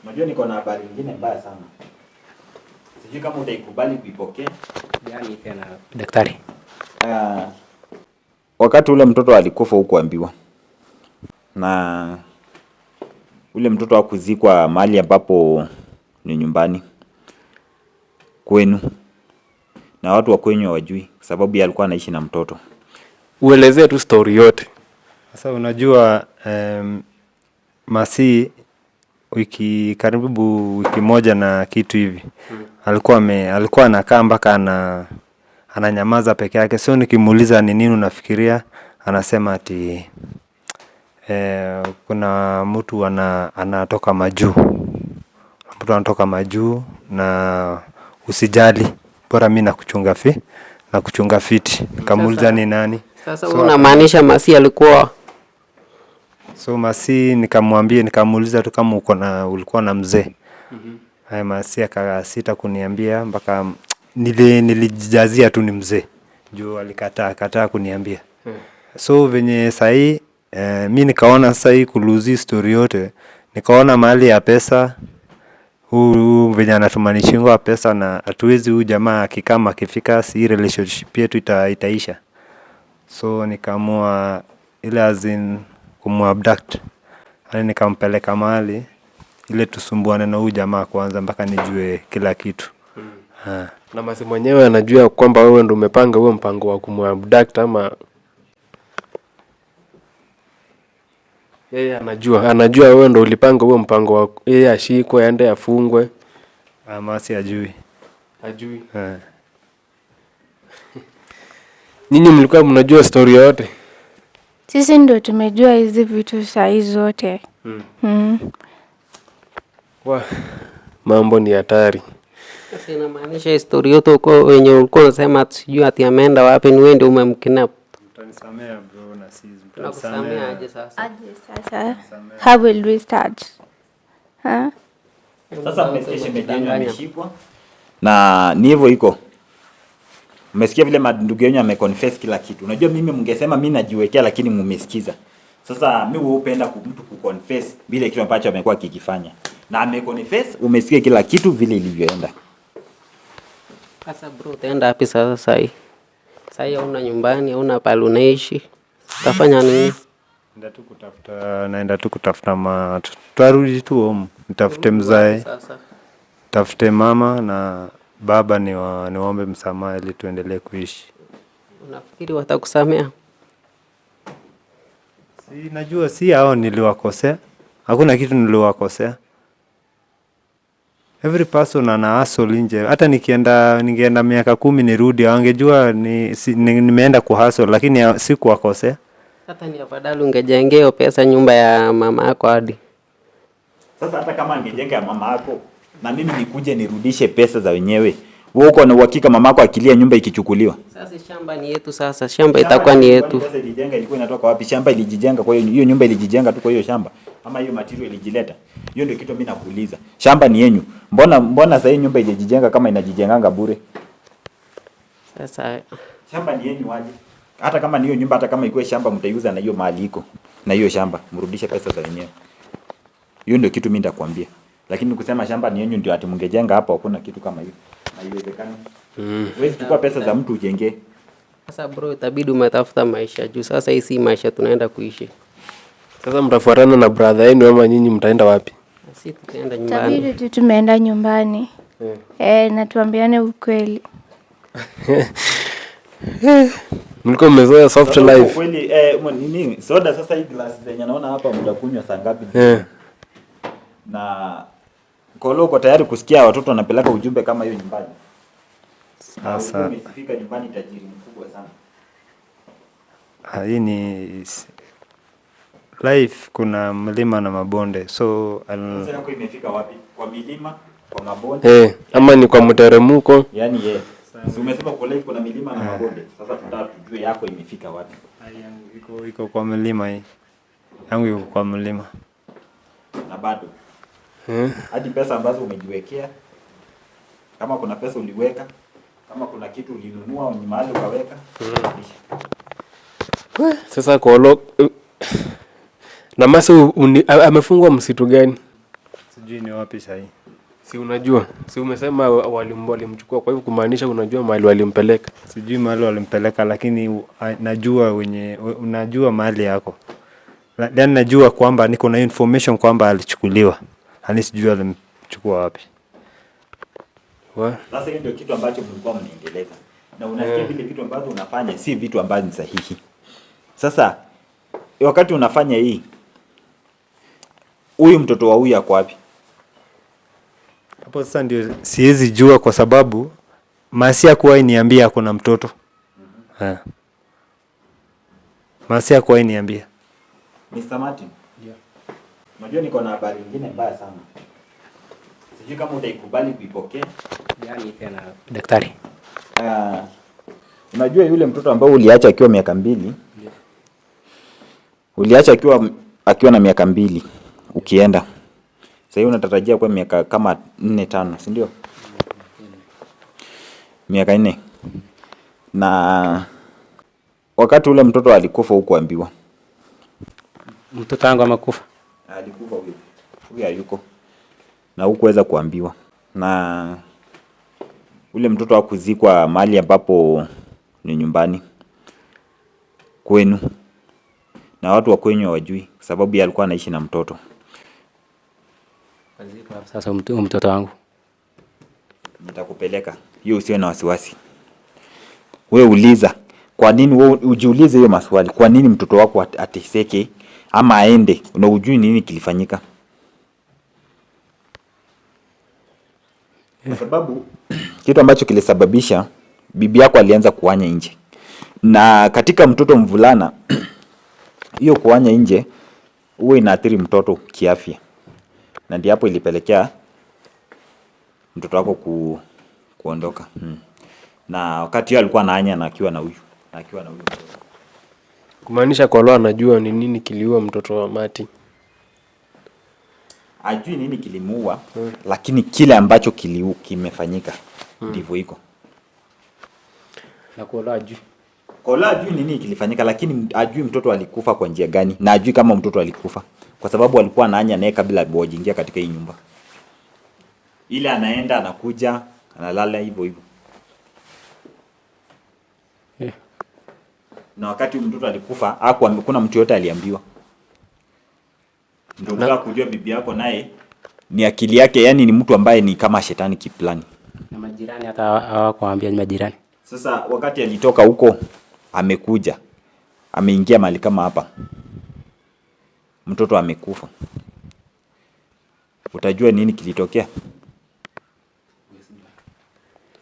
Unajua niko na habari nyingine mbaya sana. Sijui kama utaikubali kuipokea. Gani tena daktari? Wakati ule mtoto alikufa hukuambiwa. Na ule mtoto hakuzikwa mahali ambapo ni nyumbani kwenu. Na watu wa kwenyu hawajui sababu yeye alikuwa anaishi na mtoto. Uelezee tu story yote. Sasa unajua Masi karibu wiki moja na kitu hivi. Alikuwa anakaa mpaka ananyamaza peke yake. Sio nikimuuliza ni nini unafikiria, anasema ati kuna mtu anatoka majuu. Mtu anatoka majuu na usijali. Bora mimi nakuchunga fiti. Nikamuuliza ni nani? Sasa unamaanisha Masi alikuwa Masi nikamuuliza tu kama ulikuwa na mzee. Masi akasita kuniambia mpaka nilijijazia tu ni mzee. Juu alikataa kuniambia. Venye sahi mimi nikaona sahi kuluzi story yote. Nikaona mahali ya pesa venye anatumanishingo pesa na hatuwezi huyu jamaa kikama akifika si relationship yetu itaisha. Nikaamua ile azin kumabduct. Nikampeleka mahali ile tusumbuane na huyu jamaa kwanza mpaka nijue kila kitu. Na Masi mwenyewe anajua kwamba wewe ndio umepanga huo mpango wa kumabduct ama yeye anajua wewe ndio ulipanga huo mpango wa yeye ashikwe aende afungwe? Masi hajui. Nyinyi mlikuwa mnajua story yote? Sisi ndio tumejua hizi vitu saa hizi zote. Mambo ni hatari. Sasa inamaanisha story yote uko wenye ulikuwa unasema sijui ati ameenda wapi, ni wewe ndio umemkidnap. Mtanisamea bro na sisi. Tunakusamea aje sasa? How will we start? Sasa mmesikia shemeji yenu ameshikwa. Na ni hivyo iko. Mmesikia vile ndugu yenu ameconfess kila kitu. Unajua mimi mngesema mimi najiwekea lakini mmesikiza. Sasa mimi hupenda mtu kuconfess vile kitu ambacho amekuwa kikifanya. Na ameconfess, umesikia kila kitu vile ilivyoenda. Sasa bro, utaenda wapi sasa sahi? Sahi hauna nyumbani, hauna pale unaishi. Utafanya nini? Naenda tu kutafuta tutarudi tu home. Nitafute mzae. Tafute mama na baba niwaombe msamaha ili tuendelee kuishi. Unafikiri watakusamea? Najua si hao niliwakosea. Hakuna kitu niliwakosea. Every person ana hustle nje. Hata ningeenda miaka 10 nirudi, wangejua nimeenda kuhustle lakini si kuwakosea. Hata ni afadhali ungejengea pesa nyumba ya mama yako hadi. Sasa hata kama angejenga ya mama yako na mimi nikuje nirudishe pesa za wenyewe. Wewe uko na uhakika mama yako akilia nyumba ikichukuliwa? Sasa shamba ni yetu sasa. Shamba itakuwa ni yetu. Pesa ilijenga ilikuwa inatoka wapi? Shamba ilijijenga, kwa hiyo nyumba ilijijenga tu kwa hiyo shamba. Ama hiyo material ilijileta. Hiyo ndio kitu mimi nakuuliza. Shamba ni yenu. Mbona sasa hii nyumba ilijijenga kama inajijenganga bure? Sasa shamba ni yenu waje. Hata kama ni hiyo nyumba, hata kama ikuwe shamba mtaiuza na hiyo mali iko. Na hiyo shamba mrudishe pesa za wenyewe. Hiyo ndio kitu mimi nitakwambia. Lakini kusema shamba ni yenu ndio ati mngejenga hapo, hakuna kitu kama hiyo. Haiwezekani. Wewe chukua pesa za mtu ujenge. Sasa bro, itabidi umetafuta maisha juu sasa hii si maisha tunaenda kuishi. Sasa mtafuatana na brother yenu ama nyinyi mtaenda wapi? Sisi tutaenda nyumbani. Tabidi tu tumeenda nyumbani. Na tuambiane ukweli. Mlikuwa mmezoea soft life. Kweli nini? Soda sasa hii glass zenye naona hapa mtakunywa saa ngapi? Na Kolo uko tayari kusikia watoto wanapeleka ujumbe kama hiyo nyumbani? Sasa umefika nyumbani tajiri mkubwa sana. Hii ni life, kuna mlima na mabonde. Sasa yako imefika wapi? Kwa milima, kwa mabonde? Ama ni kwa mteremko? Yaani si umesema kwa life kuna milima na mabonde. Sasa tunataka tujue yako imefika wapi. Yangu iko kwa milima hii. Yangu iko kwa milima. Na bado hadi pesa ambazo umejiwekea, kama kuna pesa uliweka, kama kuna kitu ulinunua ni mahali ukaweka. Sasa Kolo na Masi amefungwa msitu gani? Sijui ni wapi sahi. Si unajua? Si umesema walimchukua, kwa hivyo kumaanisha unajua mahali walimpeleka. Sijui mahali walimpeleka, lakini najua unajua mahali yako. Yaani najua kwamba niko na information kwamba alichukuliwa. Hani sijui alimchukua wapi. Sasa hiyo ndio kitu ambacho mlikuwa mnaendeleza. Na unasikia vile vitu ambavyo unafanya si vitu ambavyo ni sahihi. Sasa wakati unafanya hii, huyu mtoto wa huyu ako wapi? Hapo sasa ndio siwezi jua kwa sababu Masia kwa niambia kuna mtoto. Masia kwa niambia. Mr. Martin. Ndio. Unajua niko na habari nyingine mbaya sana. Sijui kama utaikubali kuipokea. Yaani tena daktari. Unajua yule mtoto ambao uliacha akiwa miaka 2? Ndio. Uliacha akiwa na miaka 2 ukienda. Sasa unatarajia kwa miaka kama 4-5, si ndio? Miaka 4. Na wakati ule mtoto alikufa huko ambiwa. Mtoto wangu amekufa. Alikufa huyo. Huyo hayuko. Na hukuweza kuambiwa. Na ule mtoto hakuzikwa mahali ambapo ni nyumbani kwenu. Na watu wa kwenyu hawajui sababu yeye alikuwa anaishi na mtoto. Sasa mtoto wangu Nitakupeleka. Hiyo usiwe na wasiwasi. Wewe uliza. Kwa nini wewe ujiulize hiyo maswali? Kwa nini mtoto wako ateseke ama aende? Unajui nini kilifanyika? Kwa sababu kitu ambacho kilisababisha bibi yako alianza kuanya nje. Na katika mtoto mvulana hiyo kuanya nje huwa inaathiri mtoto kiafya. Na ndio hapo ilipelekea mtoto wako kuondoka. Na wakati yeye alikuwa anaanya na akiwa na huyu mtoto. Kumaanisha kwa leo anajua ni nini kiliua mtoto wa Mati. Ajui nini kilimuua, lakini kile ambacho kimefanyika ndivyo iko. na kuolewa ajui. Kola ajui nini kilifanyika, lakini ajui mtoto alikufa kwa njia gani, na ajui kama mtoto alikufa kwa sababu alikuwa anaanya naye kabla hajaingia katika hii nyumba. Ile anaenda anakuja analala hivyo hivyo. Na wakati mtoto alikufa hakuna mtu yote aliambiwa. Ndio unataka kujua bibi yako naye ni akili yake, yani ni mtu ambaye ni kama shetani kiplani. Na majirani hata hawakuambia, ni majirani. Sasa wakati alitoka huko amekuja ameingia mahali kama hapa, mtoto amekufa, utajua nini kilitokea?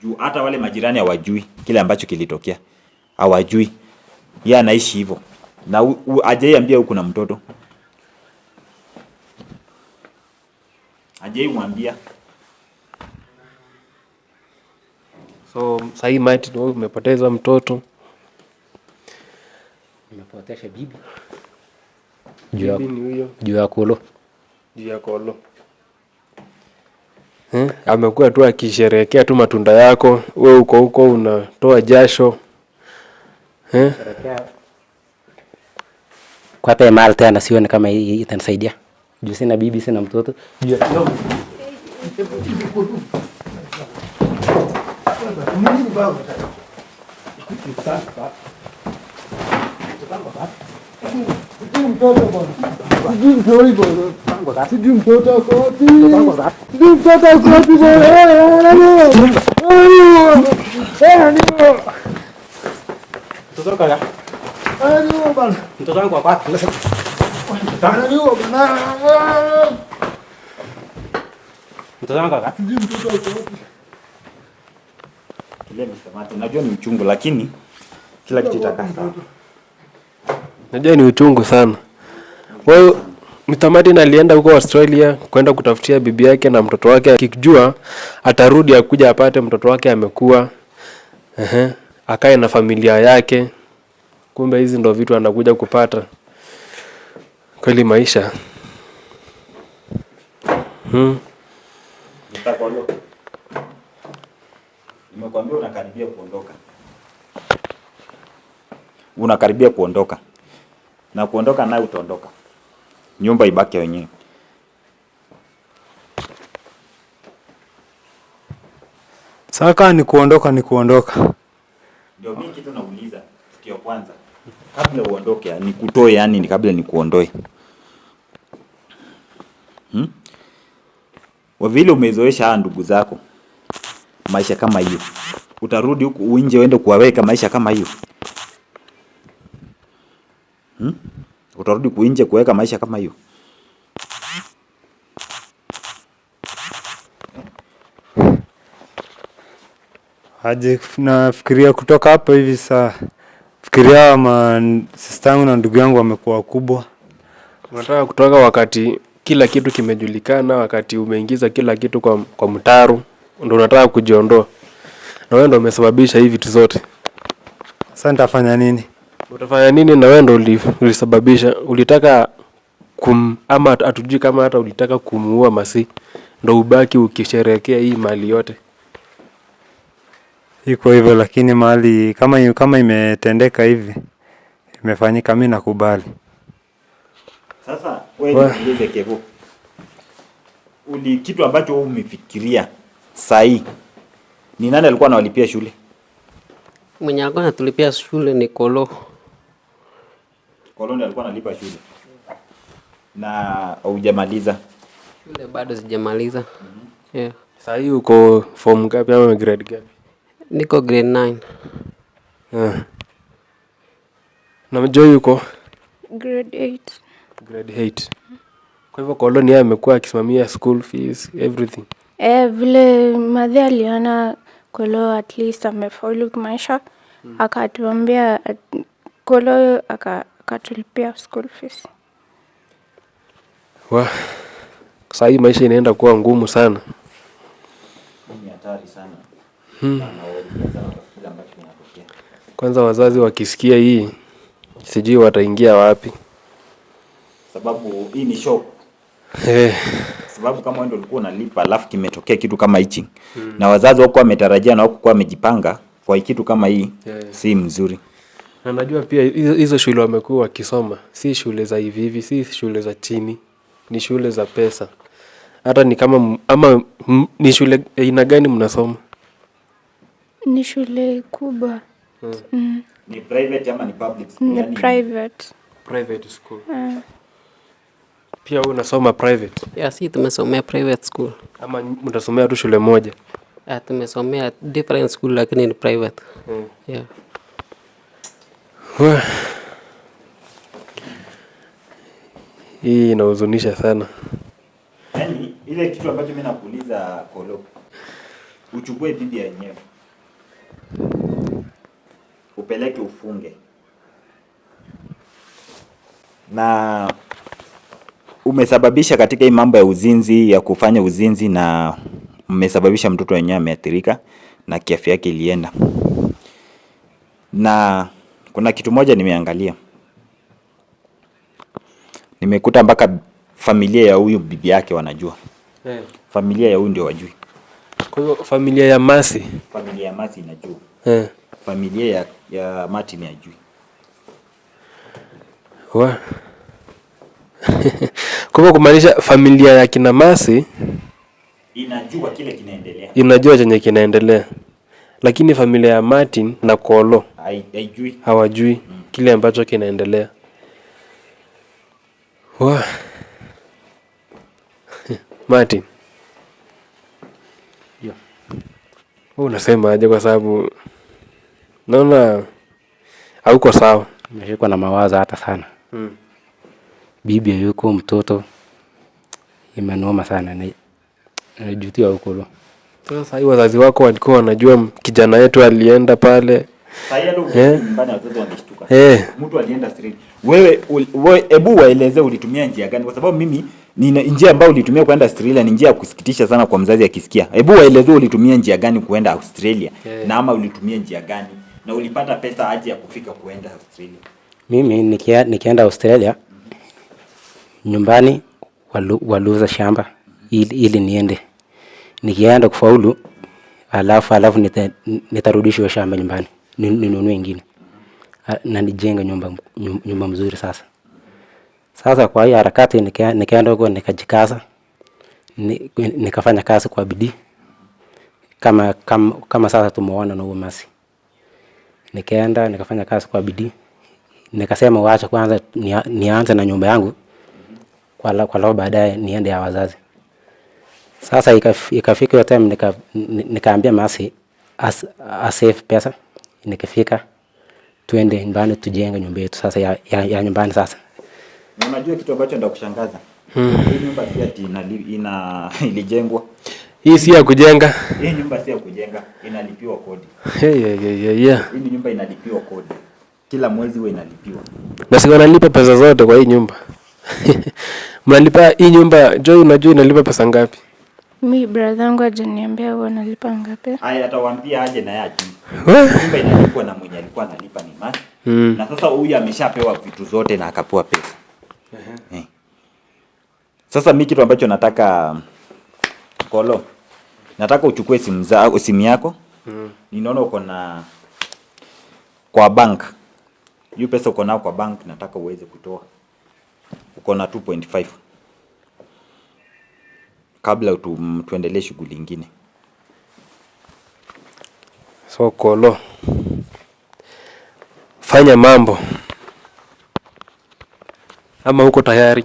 Juu hata wale majirani hawajui kile ambacho kilitokea, hawajui. Yeye anaishi hivyo na ajaiambia huko na mtoto, ajaimwambia. So sahii Mati wewe umepoteza mtoto. Nimepotesha bibi. Bibi ni huyo. Juu ya kolo. Juu ya kolo. Amekuwa tu akisherehekea tu matunda yako, wewe uko huko unatoa jasho. Kwa hata mali tena sioni kama hii itanisaidia. Juu sina bibi, sina mtoto. Juu mtoto wangu kwa Unajua ni uchungu, lakini kila kitu itakaa sawa. Najua ni uchungu sana. Wewe Mr. Martin alienda huko Australia kwenda kutafutia bibi yake na mtoto wake, akijua atarudi akuja apate mtoto wake amekuwa. Akae na familia yake. Kumbe hizi ndo vitu anakuja kupata. Kweli maisha. Nimekwambia unakaribia kuondoka. Unakaribia kuondoka. Na kuondoka naye utaondoka. Nyumba ibaki wenyewe. Saka ni kuondoka. Ndio mimi kitu nauliza kitu ya kwanza. Kabla uondoke ni kutoe, yani ni kabla ni kuondoe. Wa vile umezoesha ndugu zako maisha kama hiyo, utarudi huku nje uende kuwaweka maisha kama hiyo? Utarudi kuinje kuweka maisha kama hiyo? Aje nafikiria kutoka hapa hivi saa. Fikiria sister yangu na ndugu yangu wamekuwa wakubwa. Unataka kutoka wakati kila kitu kimejulikana, wakati umeingiza kila kitu kwa mtaro, ndio unataka kujiondoa. Na wewe ndio umesababisha hivi vitu zote. Sasa nitafanya nini? Utafanya nini na wewe ndio ulisababisha? Ulitaka ama hatujui kama hata ulitaka kumuua Masi, ndio ubaki ukisherehekea hii mali yote. Iko hivyo, lakini mali kama imetendeka hivi, imefanyika, mimi nakubali. Sasa wewe niulize Kevo. Kitu ambacho wewe umefikiria sahi, ni nani alikuwa anawalipia shule? Mwenye alikuwa anatulipia shule ni Kolo. Kolo ndiye alikuwa analipa shule. Na hujamaliza? Shule bado sijamaliza. Yeah. Sasa hii uko form ngapi ama grade gapi? Niko grade 9. Na Joy yuko Grade 8. grade 8. Kwa hivyo Koloni yeye amekuwa akisimamia school fees, everything. Vile madhe aliona Kolo at least amefaulu kimaisha, akatuambia Kolo akatulipia school fees. Sasa hii maisha inaenda kuwa ngumu sana. Ni hatari sana. Kwanza wazazi wakisikia hii, sijui wataingia wapi. Sababu hii ni shock. Sababu kama wewe ndio ulikuwa unalipa alafu kimetokea kitu kama hichi. Na wazazi wako wametarajia na wako kwa wamejipanga kwa kitu kama hii, si mzuri. Na najua pia hizo shule wamekuwa wakisoma, si shule za hivi, si shule za chini, ni shule za pesa. Hata ni kama ni shule aina gani mnasoma? Ni shule kubwa. Ni private ama ni public school? Ni private. Private school. Pia wewe unasoma private? Yeah, si tumesomea private school. Ama mtasomea tu shule moja? Tumesomea different school lakini ni private. Yeah. Hii inahuzunisha sana. Yaani ile kitu ambacho mimi nakuuliza Kolo, uchukue bibi yenyewe upeleke ufunge, na umesababisha katika hii mambo ya uzinzi, ya kufanya uzinzi, na umesababisha mtoto wenyewe ameathirika na kiafya yake ilienda. Na kuna kitu moja nimeangalia, nimekuta mpaka familia ya huyu bibi yake wanajua. Familia ya huyu ndio wajui. Kwa hivyo familia ya Masi? Familia ya Masi inajua. Familia ya Martin hajui. Kwa hivyo kumaanisha familia ya kina Masi inajua kile kinaendelea. Inajua chenye kinaendelea. Lakini familia ya Martin na Kolo haijui. Hawajui kile ambacho kinaendelea. Martin. Wewe unasema aje? Kwa sababu naona hauko sawa. Nimeshikwa na mawazo hata sana. Bibi yuko, mtoto imenoma sana. Najutia huko. Sasa hiyo wazazi wako walikuwa wanajua kijana yetu alienda pale. Sasa ndio nyumbani wazazi wameshtuka. Mtu alienda street. Wewe hebu waeleze ulitumia njia gani? Kwa sababu mimi ni njia ambayo ulitumia kwenda Australia ni njia ya kusikitisha sana kwa mzazi akisikia. Hebu waeleze ulitumia njia gani kuenda Australia? Na ama ulitumia njia gani? Na ulipata pesa aje ya kufika kuenda Australia? Mimi nikienda Australia, nyumbani waluza shamba ili niende. Nikienda kufaulu, alafu nitarudisha shamba nyumbani. Ninunue ingine. Na nijenga nyumba mzuri sasa. Sasa kwa hiyo harakati nikaenda huko nikajikaza. Nikafanya kazi kwa bidii. kama sasa tumeona na huyo Masi. Nikaenda nikafanya kazi kwa bidii. Nikasema waacha kwanza nianze na nyumba yangu kwa lao baadaye niende ya wazazi. Sasa ikafika hiyo time nikaambia Masi save pesa. Nikifika tuende nyumbani tujenge nyumba yetu sasa ya nyumbani sasa. Na unajua kitu ambacho ndio kushangaza? Hii nyumba si ati ilijengwa. Hii si ya kujenga. Hii nyumba si ya kujenga, inalipiwa kodi. Yeah. Hii nyumba inalipiwa kodi. Kila mwezi wewe inalipiwa. Na si wanalipa pesa zote kwa hii nyumba. Mnalipa hii nyumba, Joy unajua inalipa pesa ngapi? Mi brother yangu hajaniambia huwa analipa ngapi. Haya atawaambia aje na yake. Nyumba inalipwa na mwenye alikuwa analipa ni Masi. Na sasa huyu ameshapewa vitu zote na akapewa pesa. Sasa mimi kitu ambacho nataka Kolo, nataka uchukue simu yako. Ninaona uko na kwa bank. Hiyo pesa uko nayo kwa bank nataka uweze kutoa. Uko na 2.5. Kabla tuendelee shughuli nyingine. So Kolo, fanya mambo ama uko tayari?